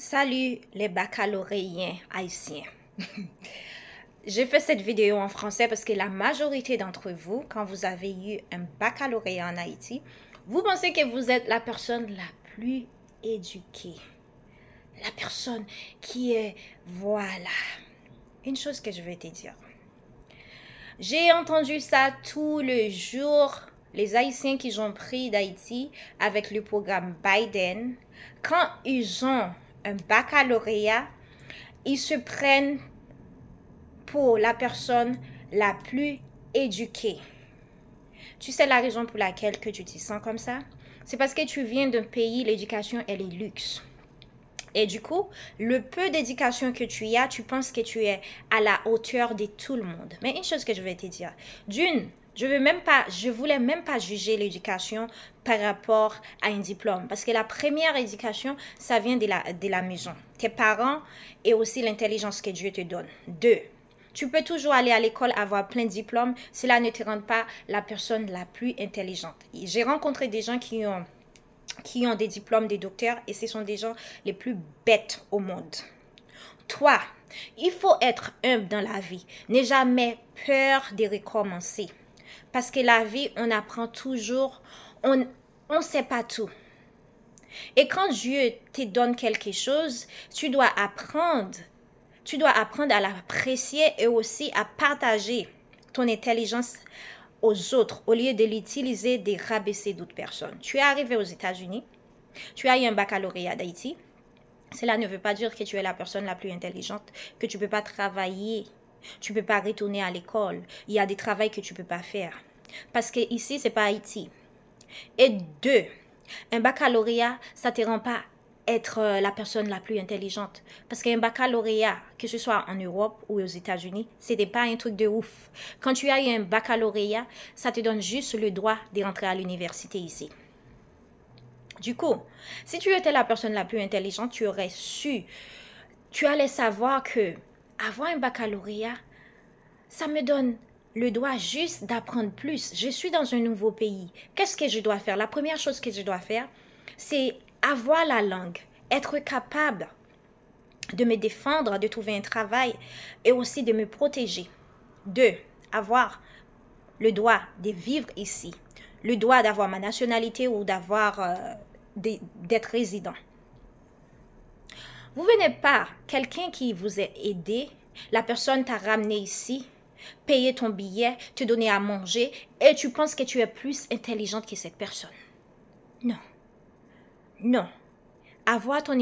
Salut les baccalauréens haïtiens. J'ai fait cette vidéo en français parce que la majorité d'entre vous, quand vous avez eu un baccalauréat en Haïti, vous pensez que vous êtes la personne la plus éduquée. La personne qui est, voilà. Une chose que je vais te dire. J'ai entendu ça tous les jours. Les Haïtiens qui ont pris d'Haïti avec le programme Biden, quand ils ont un baccalauréat, ils se prennent pour la personne la plus éduquée. Tu sais la raison pour laquelle que tu te sens comme ça? C'est parce que tu viens d'un pays, l'éducation, elle est luxe. Et du coup, le peu d'éducation que tu as, tu penses que tu es à la hauteur de tout le monde. Mais une chose que je vais te dire, d'une, je voulais même pas juger l'éducation par rapport à un diplôme. Parce que la première éducation, ça vient de la maison. Tes parents et aussi l'intelligence que Dieu te donne. Deux, tu peux toujours aller à l'école, avoir plein de diplômes. Cela ne te rend pas la personne la plus intelligente. J'ai rencontré des gens qui ont des diplômes de docteurs et ce sont des gens les plus bêtes au monde. Toi, il faut être humble dans la vie. N'aie jamais peur de recommencer. Parce que la vie, on apprend toujours, on ne sait pas tout. Et quand Dieu te donne quelque chose, tu dois apprendre à l'apprécier et aussi à partager ton intelligence aux autres au lieu de l'utiliser de rabaisser d'autres personnes. Tu es arrivé aux États-Unis, tu as eu un baccalauréat d'Haïti. Cela ne veut pas dire que tu es la personne la plus intelligente, que tu ne peux pas travailler, tu ne peux pas retourner à l'école. Il y a des travaux que tu ne peux pas faire. Parce que ici, ce n'est pas Haïti. Et deux, un baccalauréat, ça ne te rend pas être la personne la plus intelligente. Parce qu'un baccalauréat, que ce soit en Europe ou aux États-Unis, ce n'est pas un truc de ouf. Quand tu as eu un baccalauréat, ça te donne juste le droit de rentrer à l'université ici. Du coup, si tu étais la personne la plus intelligente, tu allais savoir que avoir un baccalauréat, ça me donne le droit juste d'apprendre plus. Je suis dans un nouveau pays. Qu'est-ce que je dois faire? La première chose que je dois faire, c'est avoir la langue, être capable de me défendre, de trouver un travail et aussi de me protéger. Deux, avoir le droit de vivre ici, le droit d'avoir ma nationalité ou d'être résident. Vous venez pas, quelqu'un qui vous a aidé, la personne t'a ramené ici, payé ton billet, te donner à manger et tu penses que tu es plus intelligente que cette personne. Non. Non. Avoir ton